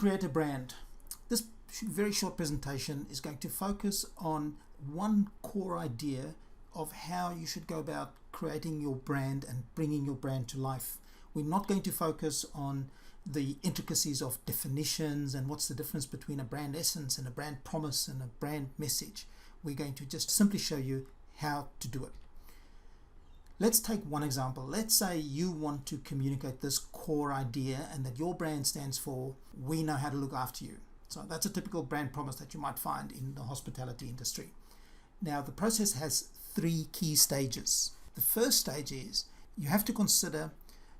create a brand. This very short presentation is going to focus on one core idea of how you should go about creating your brand and bringing your brand to life. We're not going to focus on the intricacies of definitions and what's the difference between a brand essence and a brand promise and a brand message. We're going to just simply show you how to do it. Let's take one example. Let's say you want to communicate this core idea and that your brand stands for, we know how to look after you. So that's a typical brand promise that you might find in the hospitality industry. Now, the process has 3 key stages. The first stage is you have to consider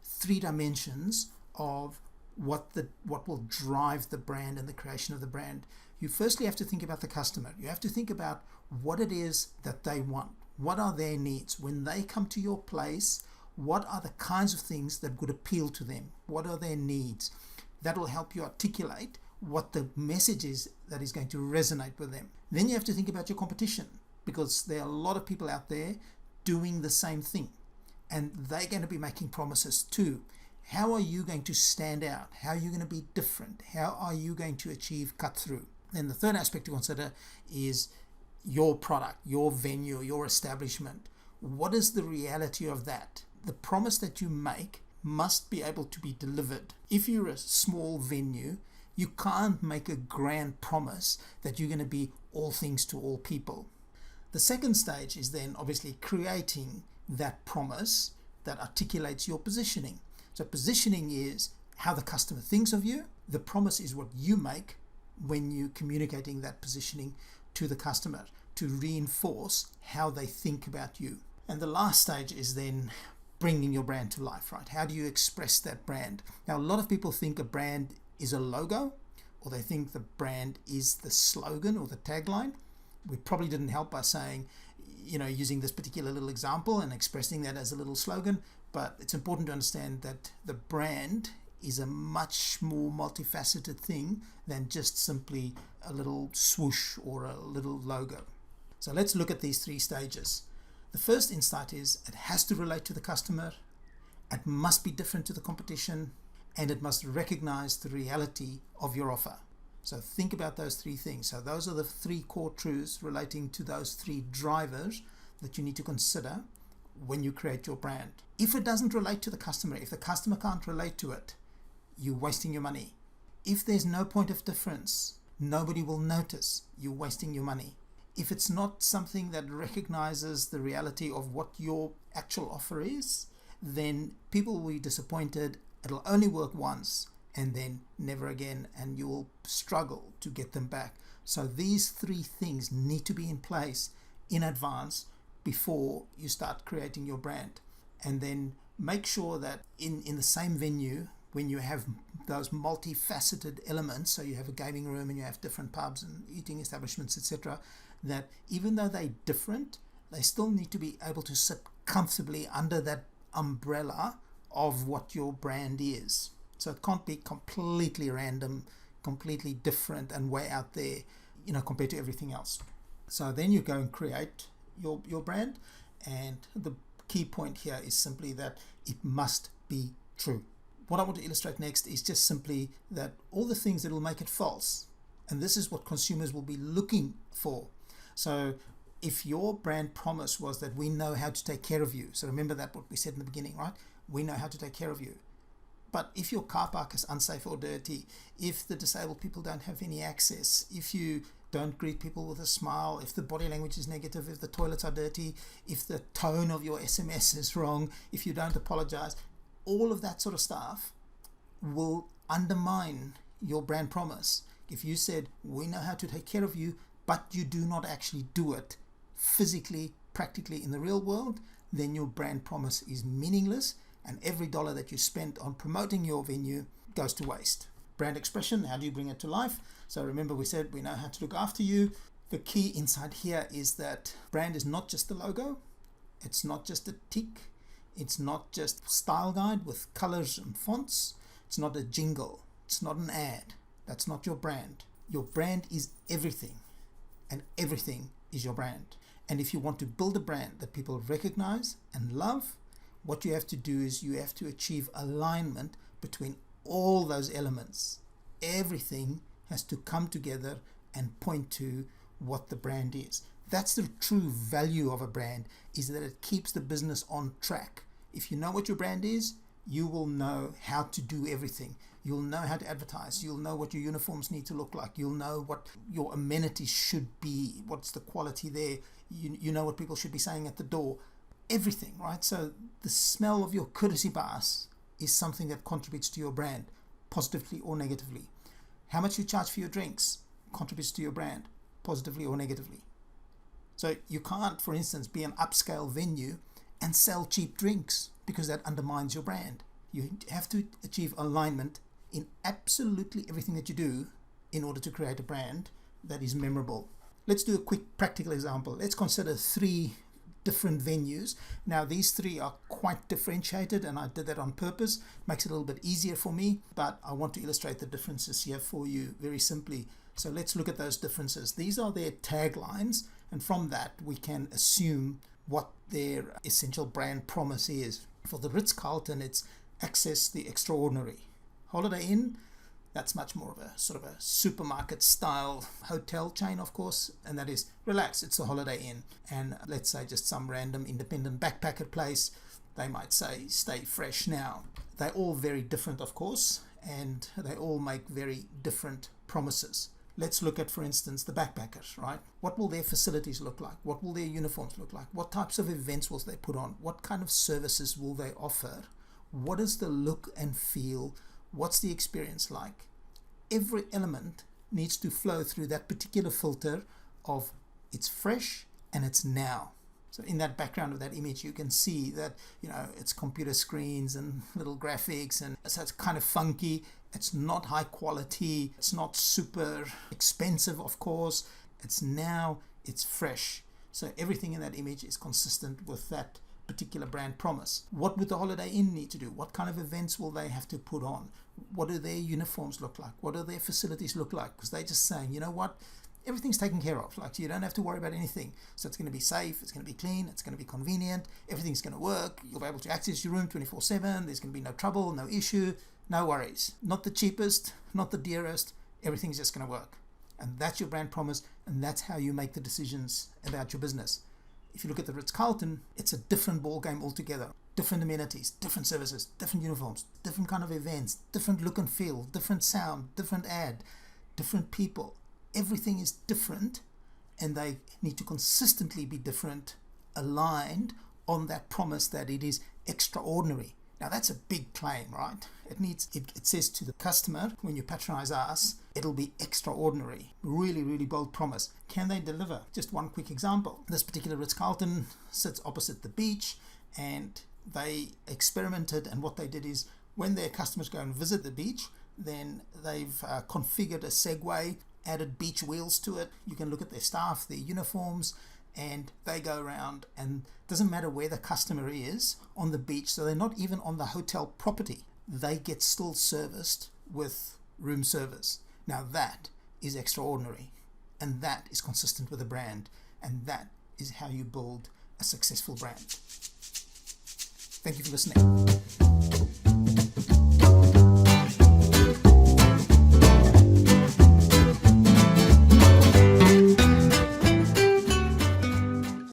3 dimensions of what will drive the brand and the creation of the brand. You firstly have to think about the customer. You have to think about what it is that they want. What are their needs? When they come to your place, what are the kinds of things that would appeal to them? What are their needs? That will help you articulate what the message is that is going to resonate with them. Then you have to think about your competition, because there are a lot of people out there doing the same thing, and they're going to be making promises too. How are you going to stand out? How are you going to be different? How are you going to achieve cut through? Then the third aspect to consider is your product, your venue, your establishment. What is the reality of that? The promise that you make must be able to be delivered. If you're a small venue, you can't make a grand promise that you're going to be all things to all people. The second stage is then obviously creating that promise that articulates your positioning. So positioning is how the customer thinks of you. The promise is what you make when you're communicating that positioning to the customer to reinforce how they think about you. And the last stage is then bringing your brand to life, right? How do you express that brand? Now, a lot of people think a brand is a logo, or they think the brand is the slogan or the tagline. We probably didn't help by saying, using this particular little example and expressing that as a little slogan, but it's important to understand that the brand is a much more multifaceted thing than just simply a little swoosh or a little logo. So let's look at these 3 stages. The first insight is it has to relate to the customer, it must be different to the competition, and it must recognize the reality of your offer. So think about those 3 things. So those are the 3 core truths relating to those 3 drivers that you need to consider when you create your brand. If it doesn't relate to the customer, if the customer can't relate to it, you're wasting your money. If there's no point of difference, nobody will notice, you're wasting your money. If it's not something that recognizes the reality of what your actual offer is, then people will be disappointed. It'll only work once and then never again, and you will struggle to get them back. So these 3 things need to be in place in advance before you start creating your brand. And then make sure that in the same venue, when you have those multifaceted elements, so you have a gaming room and you have different pubs and eating establishments, etc., that even though they're different, they still need to be able to sit comfortably under that umbrella of what your brand is. So it can't be completely random, completely different and way out there, compared to everything else. So then you go and create your brand, and the key point here is simply that it must be true. What I want to illustrate next is just simply that all the things that will make it false, and this is what consumers will be looking for. So if your brand promise was that we know how to take care of you, so remember that what we said in the beginning, right? We know how to take care of you. But if your car park is unsafe or dirty, if the disabled people don't have any access, if you don't greet people with a smile, if the body language is negative, if the toilets are dirty, if the tone of your SMS is wrong, if you don't apologize, all of that sort of stuff will undermine your brand promise. If you said, we know how to take care of you, but you do not actually do it physically, practically in the real world, then your brand promise is meaningless, and every dollar that you spent on promoting your venue goes to waste. Brand expression, how do you bring it to life? So remember, we said we know how to look after you. The key insight here is that brand is not just the logo, it's not just a tick, it's not just a style guide with colors and fonts, it's not a jingle, it's not an ad. That's not your brand. Your brand is everything, and everything is your brand. And if you want to build a brand that people recognize and love, what you have to do is you have to achieve alignment between all those elements. Everything has to come together and point to what the brand is. That's the true value of a brand, is that it keeps the business on track. If you know what your brand is, you will know how to do everything. You'll know how to advertise. You'll know what your uniforms need to look like. You'll know what your amenities should be. What's the quality there? You know what people should be saying at the door. Everything, right? So the smell of your courtesy bars is something that contributes to your brand, positively or negatively. How much you charge for your drinks contributes to your brand, positively or negatively. So you can't, for instance, be an upscale venue and sell cheap drinks, because that undermines your brand. You have to achieve alignment in absolutely everything that you do in order to create a brand that is memorable. Let's do a quick practical example. Let's consider 3 different venues. Now, these 3 are quite differentiated, and I did that on purpose. Makes it a little bit easier for me, but I want to illustrate the differences here for you very simply. So let's look at those differences. These are their taglines, and from that we can assume what their essential brand promise is. For the Ritz-Carlton, it's access the extraordinary. Holiday Inn, that's much more of a sort of a supermarket style hotel chain, of course, and that is relax, it's a Holiday Inn. And let's say just some random independent backpacker place, they might say stay fresh now. They're all very different, of course, and they all make very different promises. Let's look at, for instance, the backpackers, right? What will their facilities look like? What will their uniforms look like? What types of events will they put on? What kind of services will they offer? What is the look and feel? What's the experience like? Every element needs to flow through that particular filter of it's fresh and it's now. So in that background of that image, you can see that, it's computer screens and little graphics, and so it's kind of funky. It's not high quality. It's not super expensive, of course. It's now, it's fresh. So everything in that image is consistent with that particular brand promise. What would the Holiday Inn need to do? What kind of events will they have to put on? What do their uniforms look like? What do their facilities look like? Because they're just saying, you know what? Everything's taken care of. Like, you don't have to worry about anything. So it's going to be safe, it's going to be clean, it's going to be convenient, everything's going to work. You'll be able to access your room 24/7. There's going to be no trouble, no issue, no worries. Not the cheapest, not the dearest. Everything's just going to work. And that's your brand promise, and that's how you make the decisions about your business. If you look at the Ritz-Carlton, it's a different ball game altogether. Different amenities, different services, different uniforms, different kind of events, different look and feel, different sound, different ad, different people. Everything is different, and they need to consistently be different, aligned on that promise that it is extraordinary. Now that's a big claim, right? It says to the customer, when you patronize us, it'll be extraordinary. Really, really bold promise. Can they deliver? Just one quick example. This particular Ritz-Carlton sits opposite the beach, and they experimented, and what they did is, when their customers go and visit the beach, then they've configured a Segway, added beach wheels to it. You can look at their staff, their uniforms, and they go around, and it doesn't matter where the customer is on the beach, so they're not even on the hotel property. They get still serviced with room service. Now that is extraordinary, and that is consistent with a brand, and that is how you build a successful brand. Thank you for listening.